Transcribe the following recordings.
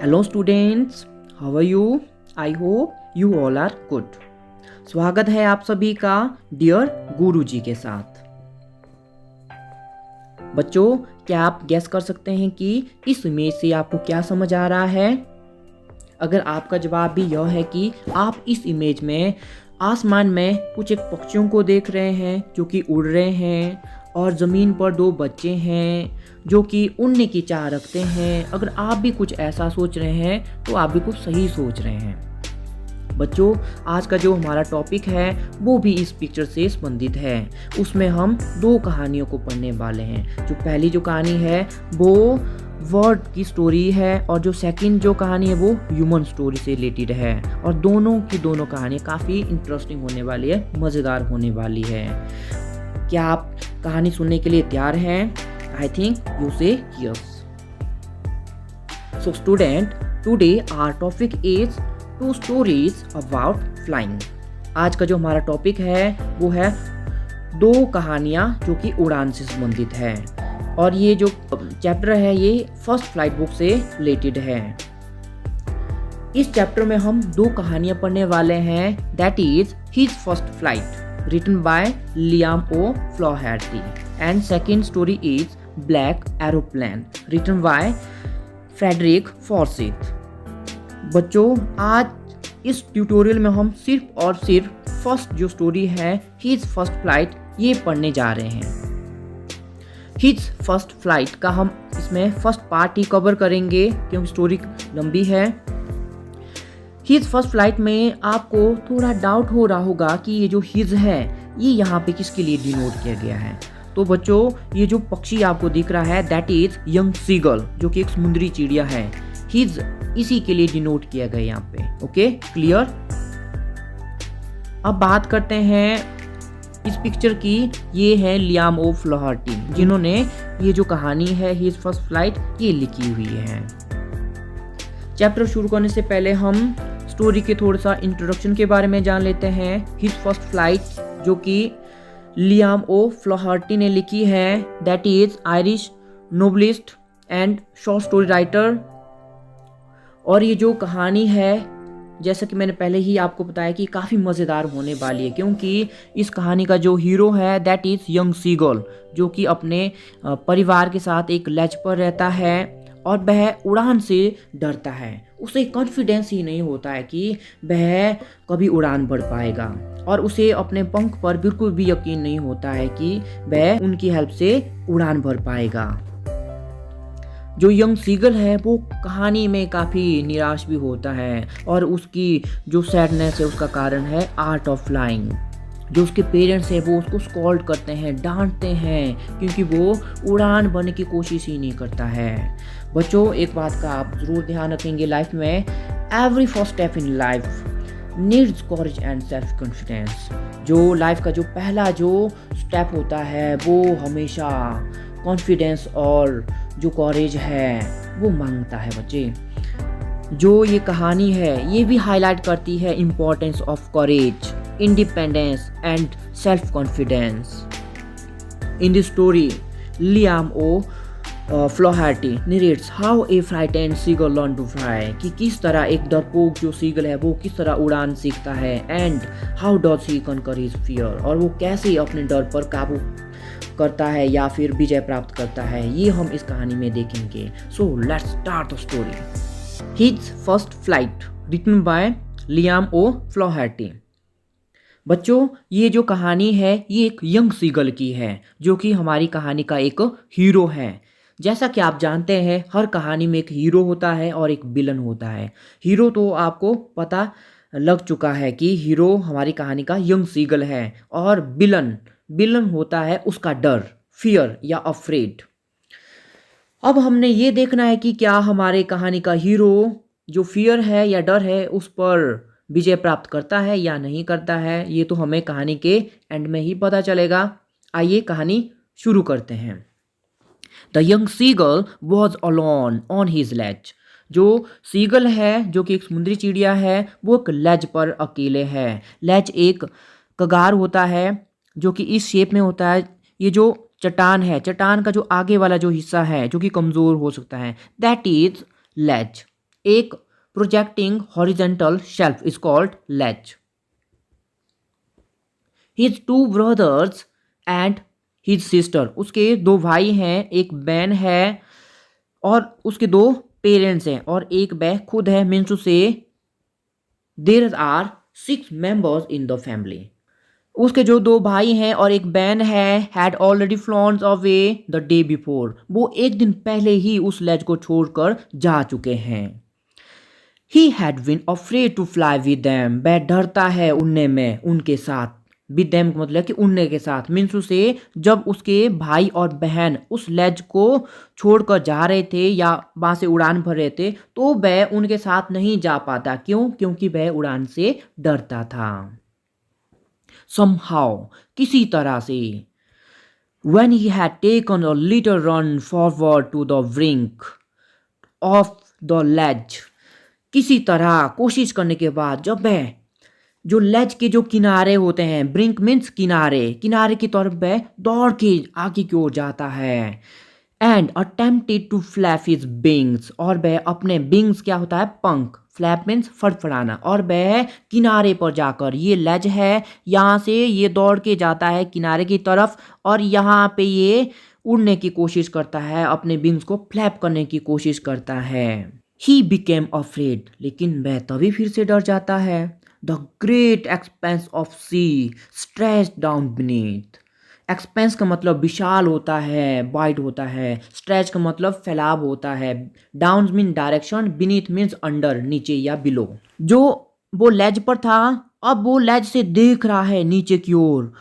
Hello students, how are you? I hope you all are good. स्वागत है आप सभी का डियर गुरुजी के साथ। बच्चों, क्या आप गैस कर सकते हैं कि इस इमेज से आपको क्या समझ आ रहा है? अगर आपका जवाब भी यह है कि आप इस इमेज में आसमान में कुछ एक पक्षियों को देख रहे हैं जो कि उड़ रहे हैं, और ज़मीन पर दो बच्चे हैं जो कि उड़ने की चाह रखते हैं। अगर आप भी कुछ ऐसा सोच रहे हैं तो आप भी कुछ सही सोच रहे हैं। बच्चों, आज का जो हमारा टॉपिक है वो भी इस पिक्चर से संबंधित है। उसमें हम दो कहानियों को पढ़ने वाले हैं। जो पहली जो कहानी है वो वर्ड की स्टोरी है, और जो सेकंड जो कहानी है वो ह्यूमन स्टोरी से रिलेटेड है। और दोनों की दोनों कहानी काफ़ी इंटरेस्टिंग होने वाली है, मज़ेदार होने वाली है। क्या आप कहानी सुनने के लिए तैयार हैं? I think you say yes. So student, today our topic is two stories about flying. आज का जो हमारा टॉपिक है वो है दो कहानियाँ जो कि उड़ान से संबंधित है। और ये जो चैप्टर है ये फर्स्ट फ्लाइट बुक से रिलेटेड है। इस चैप्टर में हम दो कहानियां पढ़ने वाले हैं, that is his first flight written by Liam O'Flaherty and second story is Black Aeroplane written by Frederick Forsyth। बच्चों, आज इस ट्यूटोरियल में हम सिर्फ और सिर्फ फर्स्ट जो स्टोरी है हिज फर्स्ट फ्लाइट ये पढ़ने जा रहे हैं। हिज फर्स्ट फ्लाइट का हम इसमें फर्स्ट पार्ट ही कवर करेंगे क्योंकि स्टोरी लंबी है। हिज फर्स्ट फ्लाइट में आपको थोड़ा डाउट हो रहा होगा कि ये जो हिज है ये यहाँ पे किसके लिए डिनोट किया गया है। तो बच्चों, ये जो पक्षी आपको दिख रहा है दैट इज यंग सीगल, जो कि एक समुद्री चिड़िया है। हिज इसी के लिए डिनोट किया गया यहाँ पे। Okay, clear? अब बात करते हैं इस पिक्चर की। ये है लियाम ओ फ्लाहर्टी, जिन्होंने ये जो कहानी है हिज फर्स्ट फ्लाइट ये लिखी हुई है। चैप्टर शुरू करने से पहले हम स्टोरी के थोड़ा सा इंट्रोडक्शन के बारे में जान लेते हैं। हिज फर्स्ट फ्लाइट जो कि लियाम ओ फ्लाहर्टी ने लिखी है, that is Irish novelist and short story writer. और ये जो कहानी है, जैसा कि मैंने पहले ही आपको बताया कि काफ़ी मज़ेदार होने वाली है, क्योंकि इस कहानी का जो हीरो है दैट इज़ यंग सीगल, जो कि अपने परिवार के साथ एक लेज पर रहता है और वह उड़ान से डरता है। उसे कॉन्फिडेंस ही नहीं होता है कि वह कभी उड़ान भर पाएगा, और उसे अपने पंख पर बिल्कुल भी यकीन नहीं होता है कि वह उनकी हेल्प से उड़ान भर पाएगा। जो यंग सीगल है वो कहानी में काफ़ी निराश भी होता है, और उसकी जो सैडनेस है उसका कारण है आर्ट ऑफ फ्लाइंग। जो उसके पेरेंट्स हैं वो उसको स्कॉल्ड करते हैं, डांटते हैं, क्योंकि वो उड़ान भरने की कोशिश ही नहीं करता है। बच्चों, एक बात का आप ज़रूर ध्यान रखेंगे लाइफ में, every first step in life needs courage and self confidence. जो लाइफ का जो पहला जो स्टेप होता है वो हमेशा कॉन्फिडेंस और जो कॉरेज है वो मांगता है। बच्चे, जो ये कहानी है ये भी हाईलाइट करती है importance of courage, independence and self-confidence. In this story, Liam O'Flaherty narrates how a frightened seagull learned to fly, कि किस तरह एक डरपोक जो सीगल है वो किस तरह उड़ान सीखता है, and how does he conquer his fear, और वो कैसे अपने डर पर काबू करता है या फिर विजय प्राप्त करता है, ये हम इस कहानी में देखेंगे। So let's start the story. His first flight written by Liam O'Flaherty। बच्चों, ये जो कहानी है ये एक यंग सीगल की है, जो कि हमारी कहानी का एक हीरो है। जैसा कि आप जानते हैं हर कहानी में एक हीरो होता है और एक विलन होता है। हीरो तो आपको पता लग चुका है कि हीरो हमारी कहानी का यंग सीगल है, और विलन होता है उसका डर, फियर या अफ्रेड। अब हमने ये देखना है कि क्या हमारे कहानी का हीरो जो फियर है या डर है उस पर विजय प्राप्त करता है या नहीं करता है, ये तो हमें कहानी के एंड में ही पता चलेगा। आइए कहानी शुरू करते हैं। The young seagull was alone on his ledge. जो सीगल है जो कि एक समुद्री चिड़िया है वो एक लेज पर अकेले है। लेज एक कगार होता है जो कि इस शेप में होता है। ये जो चट्टान है, चट्टान का जो आगे वाला जो हिस्सा है जो कि कमज़ोर हो सकता है, दैट इज लेज। एक projecting horizontal shelf is called ledge. His two brothers and his sister, उसके दो भाई हैं, एक बहन है और उसके दो पेरेंट्स हैं और एक वह खुद है। Means to say there are 6 members in the family. उसके जो दो भाई हैं और एक बहन है had already flown away the day before, वो एक दिन पहले ही उस लेज को छोड़कर जा चुके हैं। He had been afraid to fly with them, वह डरता है उड़ने में उनके साथ। विद देम का मतलब कि उड़ने के साथ। मीन्स उसे जब उसके भाई और बहन उस लेज को छोड़कर जा रहे थे या वहाँ से उड़ान भर रहे थे तो वह उनके साथ नहीं जा पाता। क्यों? क्योंकि वह उड़ान से डरता था। somehow, किसी तरह से, when he had taken a little run forward to the brink of the ledge, किसी तरह कोशिश करने के बाद जब वह जो लेज के जो किनारे होते हैं, ब्रिंक मीन्स किनारे, किनारे की तरफ वह दौड़ के आगे की ओर जाता है। And attempted to flap his wings, और वह अपने विंग्स क्या होता है? पंख। फ्लैप मीन्स फड़फड़ाना। और वह किनारे पर जाकर, ये लेज है, यहाँ से ये दौड़ के जाता है किनारे की तरफ और यहाँ पे ये उड़ने की कोशिश करता है, अपने विंग्स को फ्लैप करने की कोशिश करता है। ही बिकेम अफ्रेड, लेकिन वह तभी फिर से डर जाता है। The great expanse of sea stretched down beneath. Expanse का मतलब विशाल होता है, वाइड होता है। स्ट्रेच का मतलब फैलाव होता है। Down mean direction, beneath means under, नीचे या बिलो। जो वो लेज पर था अब वो लेज से देख रहा है नीचे की ओर।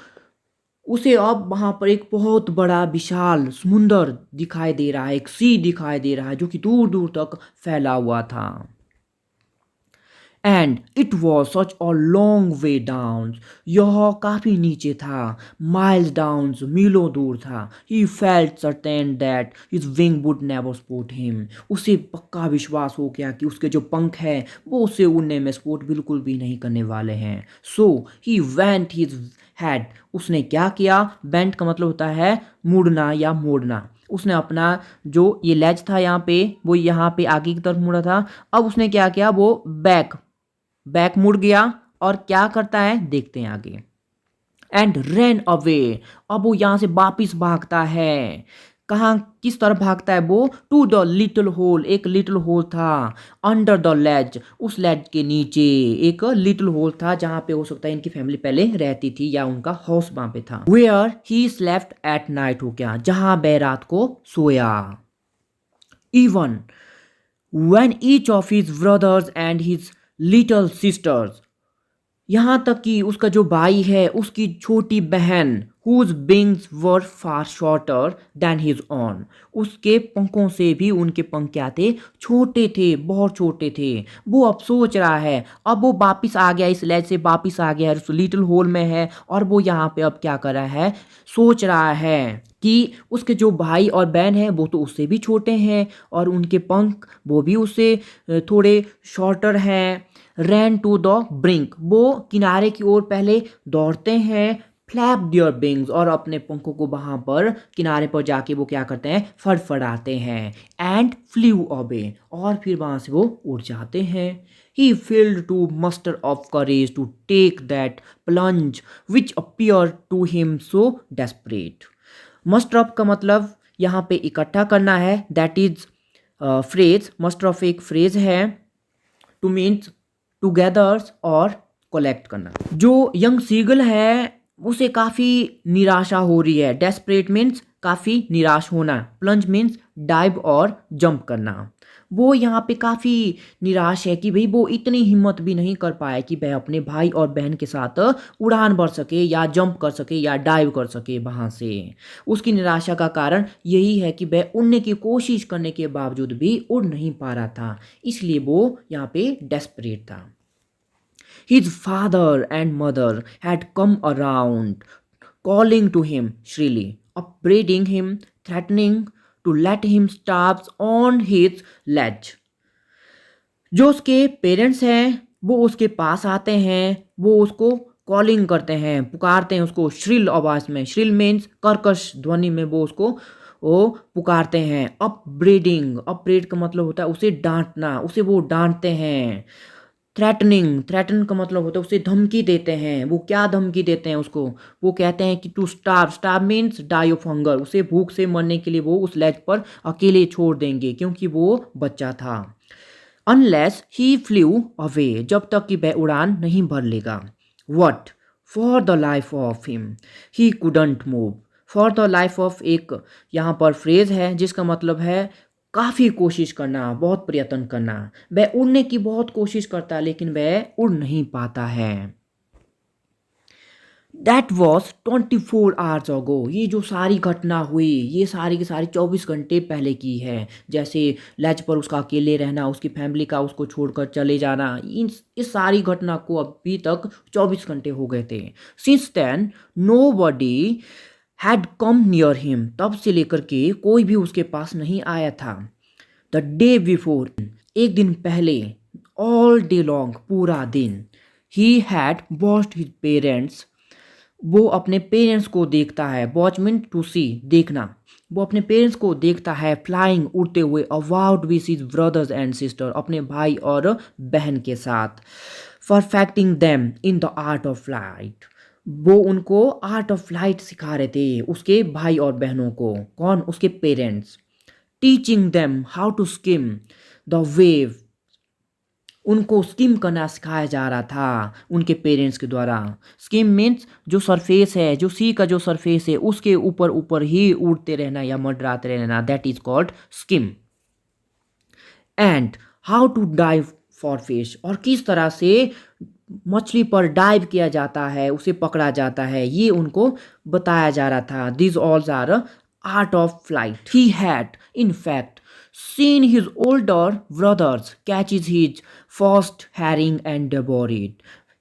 उसे अब वहां पर एक बहुत बड़ा विशाल समुंदर दिखाई दे रहा है, एक सी दिखाई दे रहा है जो कि दूर दूर तक फैला हुआ था। And it was such a long way down, यह काफ़ी नीचे था, माइल्स डाउन, मीलों दूर था। He felt certain that his wing would never support him, उसे पक्का विश्वास हो गया कि उसके जो पंख हैं वो उसे उड़ने में सपोर्ट बिल्कुल भी नहीं करने वाले हैं। सो ही वेंट हिज हेड, उसने क्या किया? बेंट का मतलब होता है मुड़ना या मोड़ना। उसने अपना जो ये लेज था यहाँ पे, वो यहाँ पे आगे की तरफ मुड़ा था। अब उसने क्या किया? वो बैक मुड़ गया और क्या करता है देखते हैं आगे। एंड रन अवे, अब वो यहां से वापिस भागता है। कहाँ, किस तरफ भागता है वो? टू द लिटिल होल, एक लिटिल होल था अंडर द लेज, उस लेज के नीचे एक लिटिल होल था जहां पे हो सकता है इनकी फैमिली पहले रहती थी या उनका हाउस वहां पे था। Where he slept at night, हो गया जहां वह रात को सोया। Even when each of his brothers and his little sisters, यहाँ तक कि उसका जो भाई है, उसकी छोटी बहन, whose wings were far shorter than his own, उसके पंखों से भी उनके पंख क्या थे? छोटे थे, बहुत छोटे थे। वो अब सोच रहा है, अब वो वापिस आ गया, इस लेज से वापिस आ गया, उस लिटिल होल में है और वो यहाँ पे अब क्या कर रहा है? सोच रहा है कि उसके जो भाई और बहन है वो तो उससे भी छोटे हैं और उनके पंख वो भी उससे थोड़े शॉर्टर हैं। रैन टू द ब्रिंक, वो किनारे की ओर पहले दौड़ते हैं। फ्लैप दियर विंग्स, और अपने पंखों को वहां पर किनारे पर जाके वो क्या करते हैं? फड़फड़ाते हैं। एंड फ्ल्यू अवे, और फिर वहां से वो उड़ जाते हैं। He failed to muster of courage to take that plunge which appear to him so desperate. Muster of का मतलब यहाँ पे इकट्ठा करना है, that is phrase. Muster of एक फ्रेज है, टू मीन्स टुगेदर और कलेक्ट करना। जो यंग सीगल है उसे काफ़ी निराशा हो रही है। डेस्परेट मीन्स काफ़ी निराश होना। प्लंज मीन्स डाइव और जंप करना। वो यहाँ पे काफ़ी निराश है कि भाई वो इतनी हिम्मत भी नहीं कर पाया कि वह अपने भाई और बहन के साथ उड़ान भर सके या जंप कर सके या डाइव कर सके वहाँ से। उसकी निराशा का कारण यही है कि वह उड़ने की कोशिश करने के बावजूद भी उड़ नहीं पा रहा था, इसलिए वो यहाँ पे डेस्परेट था। His father and mother had come around, calling to him shrilly, upbraiding him, threatening to let him starve on his ledge. जो उसके पेरेंट्स हैं वो उसके पास आते हैं, वो उसको कॉलिंग करते हैं, पुकारते हैं उसको श्रिल आवाज़ में। श्रिल मीन्स कर्कश ध्वनि में वो उसको वो पुकारते हैं। अपब्रेडिंग, अपब्रेड का मतलब होता है उसे डांटना, उसे वो डांटते हैं। थ्रेटनिंग, थ्रेटन का मतलब होता है उसे धमकी देते हैं। वो क्या धमकी देते हैं उसको, वो कहते हैं कि to starve, starve means die of hunger, उसे भूख से मरने के लिए वो उस लेज पर अकेले छोड़ देंगे क्योंकि वो बच्चा था। अनलेस ही फ्लू अवे, जब तक कि वह उड़ान नहीं भर लेगा। What, for the life of him he couldn't move. For the life of एक यहाँ पर फ्रेज है जिसका मतलब है काफ़ी कोशिश करना, बहुत प्रयत्न करना। वह उड़ने की बहुत कोशिश करता है लेकिन वह उड़ नहीं पाता है। दैट वॉज 24 आवर्स अगो, ये जो सारी घटना हुई ये सारी की सारी 24 घंटे पहले की है। जैसे लैज पर उसका अकेले रहना, उसकी फैमिली का उसको छोड़कर चले जाना, इस सारी घटना को अभी तक 24 घंटे हो गए थे। Since then nobody had come near him, तब से लेकर के कोई भी उसके पास नहीं आया था। द डे बिफोर, एक दिन पहले, ऑल डे लॉन्ग, पूरा दिन, he had watched his parents, वो अपने पेरेंट्स को देखता है। वॉच मीन टू सी, देखना। वो अपने पेरेंट्स को देखता है फ्लाइंग, उड़ते हुए, about with his brothers and sister, अपने भाई और बहन के साथ। Perfecting them in the art of flight, वो उनको आर्ट ऑफ फ्लाइट सिखा रहे थे, उसके भाई और बहनों को। कौन? उसके parents. Teaching them how to skim the wave, उनको स्किम करना सिखाया जा रहा था उनके पेरेंट्स के द्वारा। स्किम मीन्स जो सरफेस है, जो सी का जो सरफेस है उसके ऊपर ऊपर ही उड़ते रहना या मंडराते रहना, that is called skim. And how to dive for fish, और किस तरह से मछली पर डाइव किया जाता है, उसे पकड़ा जाता है, ये उनको बताया जा रहा था। This all's are art of flight. He had in fact seen his older brothers catches his first herring and devour it,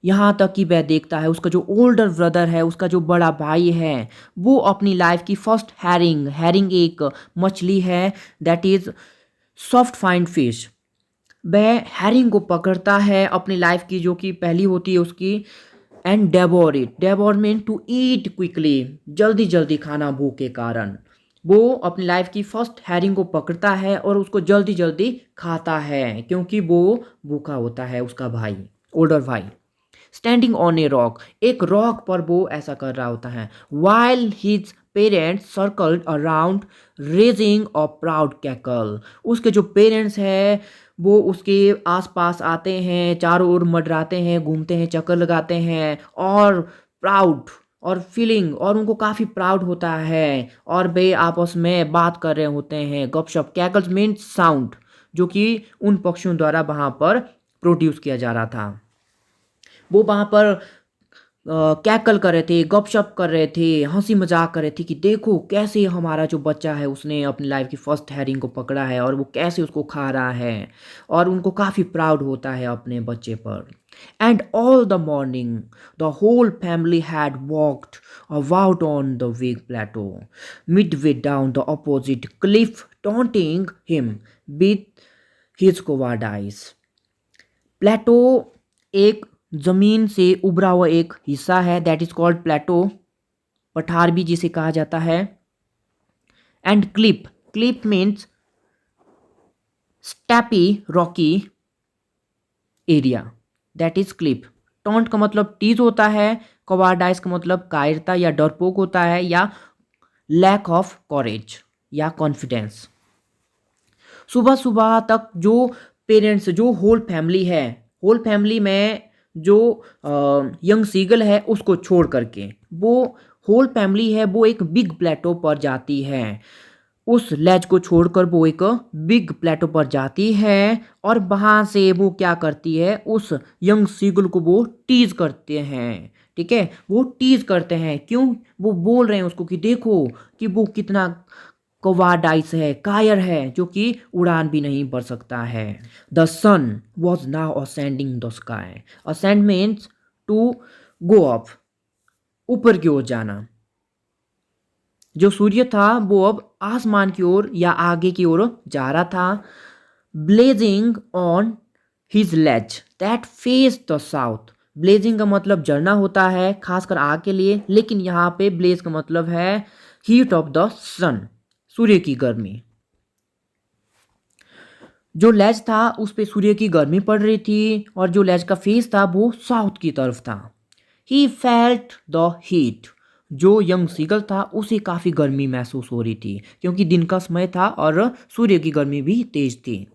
यहाँ तक कि वह देखता है उसका जो ओल्डर ब्रदर है, उसका जो बड़ा भाई है, वो अपनी लाइफ की फर्स्ट हैरिंग, हैरिंग एक मछली है, that is soft fine fish, वह हैरिंग को पकड़ता है अपनी लाइफ की जो कि पहली होती है उसकी। And devour it, devour mean to eat quickly, जल्दी जल्दी खाना भूख के कारण। वो अपनी लाइफ की फर्स्ट हैरिंग को पकड़ता है और उसको जल्दी जल्दी खाता है क्योंकि वो भूखा होता है उसका भाई, ओल्डर भाई। स्टैंडिंग ऑन ए रॉक, एक रॉक पर वो ऐसा कर रहा होता है। While his parents circled around raising a proud cackle, उसके जो पेरेंट्स हैं वो उसके आसपास आते हैं, चारों ओर मंडराते हैं, घूमते हैं, चक्कर लगाते हैं, और प्राउड और फीलिंग, और उनको काफ़ी प्राउड होता है, और वे आपस में बात कर रहे होते हैं, गपशप। कैकल्स मीन्स साउंड, जो कि उन पक्षियों द्वारा वहाँ पर प्रोड्यूस किया जा रहा था। वो वहाँ पर कैकल कर रहे थे, गपशप कर रहे थे, हंसी मजाक कर रहे थे कि देखो कैसे हमारा जो बच्चा है उसने अपनी लाइफ की फर्स्ट हैरिंग को पकड़ा है और वो कैसे उसको खा रहा है, और उनको काफ़ी प्राउड होता है अपने बच्चे पर। And all the morning the whole family had walked about on the big plateau midway down the opposite cliff taunting him with his cowardice. Plateau एक जमीन से उभरा हुआ एक हिस्सा है, दैट इज कॉल्ड प्लेटो, पठार भी जिसे कहा जाता है। And clip, clip means steppe Rocky area, that is clip. Taunt का मतलब टीज होता है, कवार्डाइस का मतलब कायरता या डरपोक होता है, या लैक ऑफ कॉरेज या कॉन्फिडेंस। सुबह सुबह तक जो पेरेंट्स, जो होल फैमिली है, होल फैमिली में जो यंग सीगल है उसको छोड़ करके वो होल फैमिली है वो एक बिग प्लेटो पर जाती है। उस लेज को छोड़कर वो एक बिग प्लेटो पर जाती है और वहाँ से वो क्या करती है, उस यंग सीगल को वो टीज करते हैं। ठीक है, वो टीज करते हैं, क्यों? वो बोल रहे हैं उसको कि देखो कि वो कितना कोवार्डाइस है, कायर है, जो कि उड़ान भी नहीं भर सकता है। The sun was now ascending the sky, ascend means to go up, ऊपर की ओर जाना। जो सूर्य था वो अब आसमान की ओर या आगे की ओर जा रहा था। Blazing on his ledge that face the south, blazing का मतलब जलना होता है खासकर आग के लिए, लेकिन यहाँ पे ब्लेज का मतलब है हीट ऑफ द सन, सूर्य की गर्मी। जो लेज था उस पे सूर्य की गर्मी पड़ रही थी और जो लेज का फेस था वो साउथ की तरफ था। He felt the heat. जो यंग सीगल था उसे काफ़ी गर्मी महसूस हो रही थी क्योंकि दिन का समय था और सूर्य की गर्मी भी तेज थी।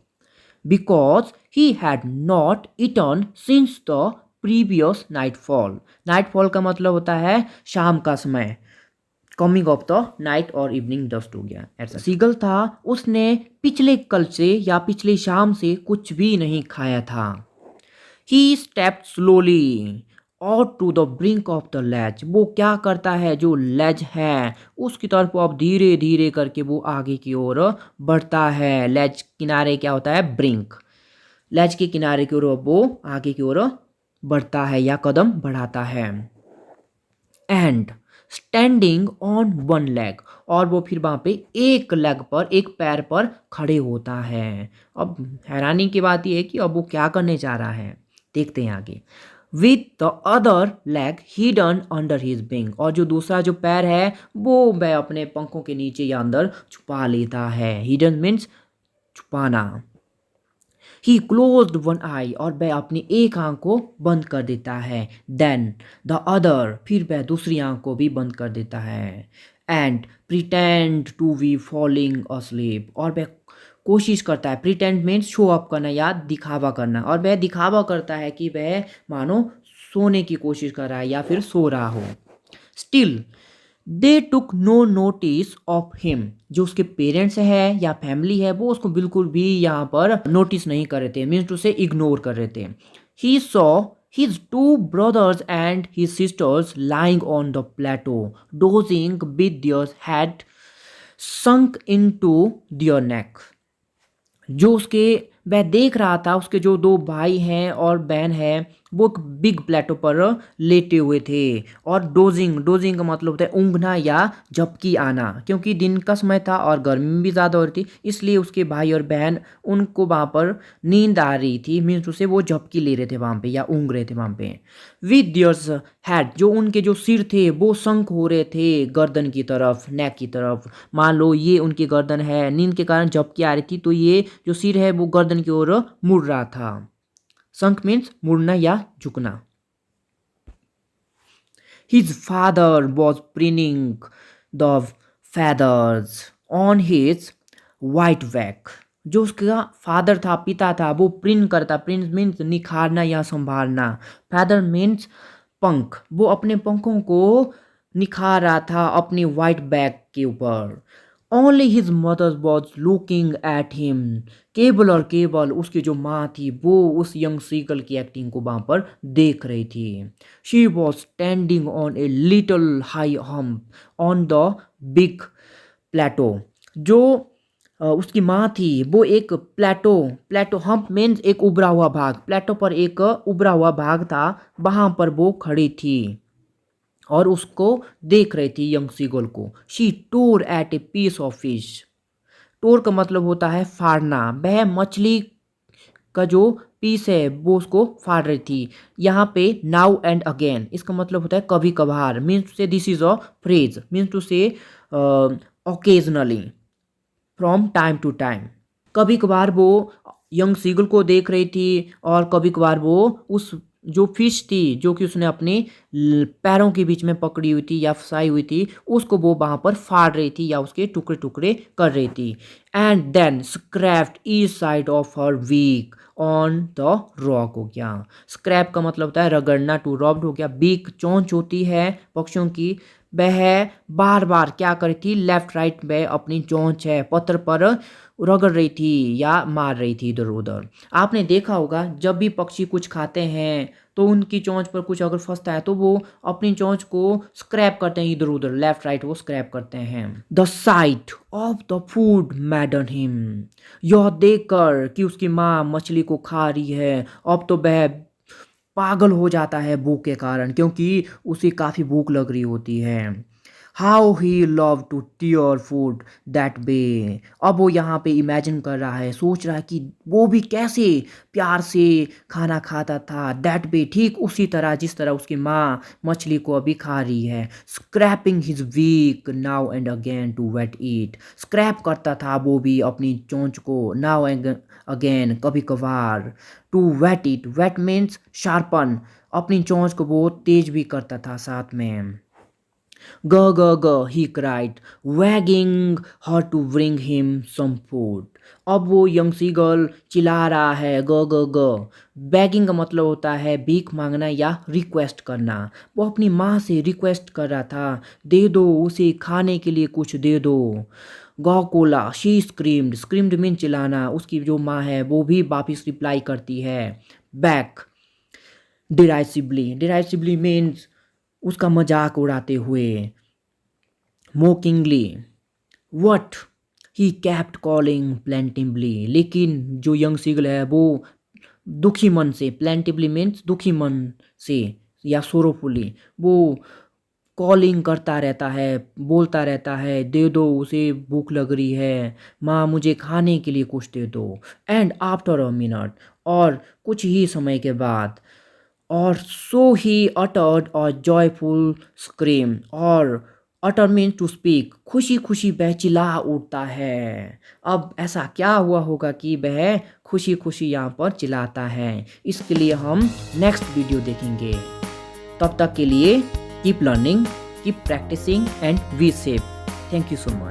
Because he had not eaten since the previous nightfall. Nightfall का मतलब होता है शाम का समय, कमिंग ऑफ द नाइट और इवनिंग डस्ट हो गया ऐसा। सीगल था उसने पिछले कल से या पिछली शाम से कुछ भी नहीं खाया था। He stepped slowly out to the brink of the ledge. वो क्या करता है, जो लेज है उसकी तरफ वो अब धीरे धीरे करके वो आगे की ओर बढ़ता है। लेज किनारे क्या होता है, ब्रिंक। लेज के किनारे की ओर वो आगे की ओर बढ़ता है या कदम बढ़ाता है। And standing on one leg, और वो फिर वहां पे एक लेग पर, एक पैर पर खड़े होता है। अब हैरानी की बात यह है कि अब वो क्या करने जा रहा है, देखते हैं आगे। With the other leg hidden under his wing, और जो दूसरा जो पैर है वो वह अपने पंखों के नीचे या अंदर छुपा लेता है। हिडन मीन्स छुपाना। ही क्लोज्ड वन आई, और वह अपनी एक आंख को बंद कर देता है। देन द अदर, फिर वह दूसरी आंख को भी बंद कर देता है। And pretend to be falling asleep, और वह कोशिश करता है, प्रिटेंड मीन्स शो अप करना या दिखावा करना, और वह दिखावा करता है कि वह मानो सोने की कोशिश कर रहा है या फिर सो रहा हो। Still they took no notice of him, जो उसके पेरेंट्स है या फैमिली है वो उसको बिल्कुल भी यहाँ पर नोटिस नहीं कर रहे थे, मीन्स टू से इग्नोर कर रहे थे। He saw his two brothers and his sisters lying on the plateau, dozing with their head sunk into their neck। जो उसके वह देख रहा था, उसके जो दो भाई हैं और बहन है वो एक बिग प्लेटो पर लेटे हुए थे। और डोजिंग, डोजिंग का मतलब होता है ऊँघना या झपकी आना, क्योंकि दिन का समय था और गर्मी भी ज़्यादा हो रही थी, इसलिए उसके भाई और बहन उनको वहाँ पर नींद आ रही थी, मीन्स उसे वो झपकी ले रहे थे वहाँ पे या ऊँघ रहे थे वहाँ पे। विद दियर्स हेड, जो उनके जो सिर थे वो संक हो रहे थे गर्दन की तरफ, नेक की तरफ। मान लो ये उनकी गर्दन है, नींद के कारण झपकी आ रही थी तो ये जो सिर है वो गर्दन की ओर मुड़ रहा था। संक मीन्स मुड़ना या झुकना। His father was pinning the feathers on his white back। जो उसका फादर था, पिता था, वो प्रिंट करता, प्रिंट मीन्स निखारना या संभालना, फैदर मीन्स पंख। वो अपने पंखों को निखार रहा था अपनी वाइट बैक के ऊपर। Only his mother was looking at him, केवल और केवल उसकी जो माँ थी वो उस यंग सीगल की एक्टिंग को वहाँ पर देख रही थी। She was standing on a little high hump on the big plateau. जो उसकी माँ थी वो एक प्लेटो, प्लेटो हम्प मीन्स एक उभरा हुआ भाग, प्लेटो पर एक उभरा हुआ भाग था, वहाँ पर वो खड़ी थी और उसको देख रही थी यंग सीगल को। She tore at a piece of fish. Tore का मतलब होता है फाड़ना। वह मछली का जो पीस है वो उसको फाड़ रही थी। यहाँ पे नाउ एंड अगेन, इसका मतलब होता है कभी कभार, means to say this is a phrase, means to say occasionally, from time to time. कभी कभार वो यंग सीगल को देख रही थी और कभी कभार वो उस जो फिश थी जो कि उसने अपने पैरों के बीच में पकड़ी हुई थी या फंसाई हुई थी उसको वो वहाँ पर फाड़ रही थी या उसके टुकड़े टुकड़े कर रही थी। And then scraped each side of her beak on the rock हो गया। स्क्रैप का मतलब होता है रगड़ना, टू रॉब्ड हो गया। बीक चोंच होती है पक्षियों की, वह बार बार क्या कर रही थी, लेफ्ट राइट वह अपनी चोंच है पत्थर पर रगड़ रही थी या मार रही थी इधर उधर। आपने देखा होगा जब भी पक्षी कुछ खाते हैं तो उनकी चोंच पर कुछ अगर फंसता है तो वो अपनी चोंच को स्क्रैप करते हैं इधर उधर, लेफ्ट राइट वो स्क्रैप करते हैं। The site of the food मैडन him, यह देखकर कि उसकी माँ मछली को खा रही है अब तो वह पागल हो जाता है भूख के कारण, क्योंकि उसे काफ़ी भूख लग रही होती है। How he love to tear food that way. अब वो यहाँ पे इमेजिन कर रहा है, सोच रहा है कि वो भी कैसे प्यार से खाना खाता था, दैट वे, ठीक उसी तरह जिस तरह उसकी माँ मछली को अभी खा रही है। Scraping his beak now and again to whet it. Scrape करता था वो भी अपनी चोंच को, नाउ एंड अगेन, कभी कभार, to whet it, whet means sharpen, अपनी चोंच को बहुत तेज भी करता था साथ में। ग ग ग he cried, begging her to bring him some food. अब वो यंग सीगल चिल्ला रहा है ग ग ग। बैगिंग का मतलब होता है भीख मांगना या रिक्वेस्ट करना। वो अपनी माँ से रिक्वेस्ट कर रहा था, दे दो उसे खाने के लिए कुछ दे दो। गौकोला, शी स्क्रीम्ड, स्क्रीम्ड मीन चिल्लाना। उसकी जो माँ है वो भी वापिस रिप्लाई करती है बैक डिराइसिवली, डिराइसिवली मीन्स उसका मजाक उड़ाते हुए। Mockingly, what, he kept calling plaintively. लेकिन जो यंग सीगल है वो दुखी मन से, प्लेंटिवली मीन्स दुखी मन से या सोरोफुली, वो कॉलिंग करता रहता है, बोलता रहता है, दे दो उसे भूख लग रही है, माँ मुझे खाने के लिए कुछ दे दो। एंड आफ्टर अ मिनट, और कुछ ही समय के बाद, और so he uttered a joyful scream, और अटर मीन्स टू स्पीक, खुशी खुशी वह चिल्ला उठता है। अब ऐसा क्या हुआ होगा कि वह खुशी खुशी यहाँ पर चिल्लाता है, इसके लिए हम नेक्स्ट वीडियो देखेंगे। तब तक के लिए keep learning, keep practising and be safe. Thank you so much.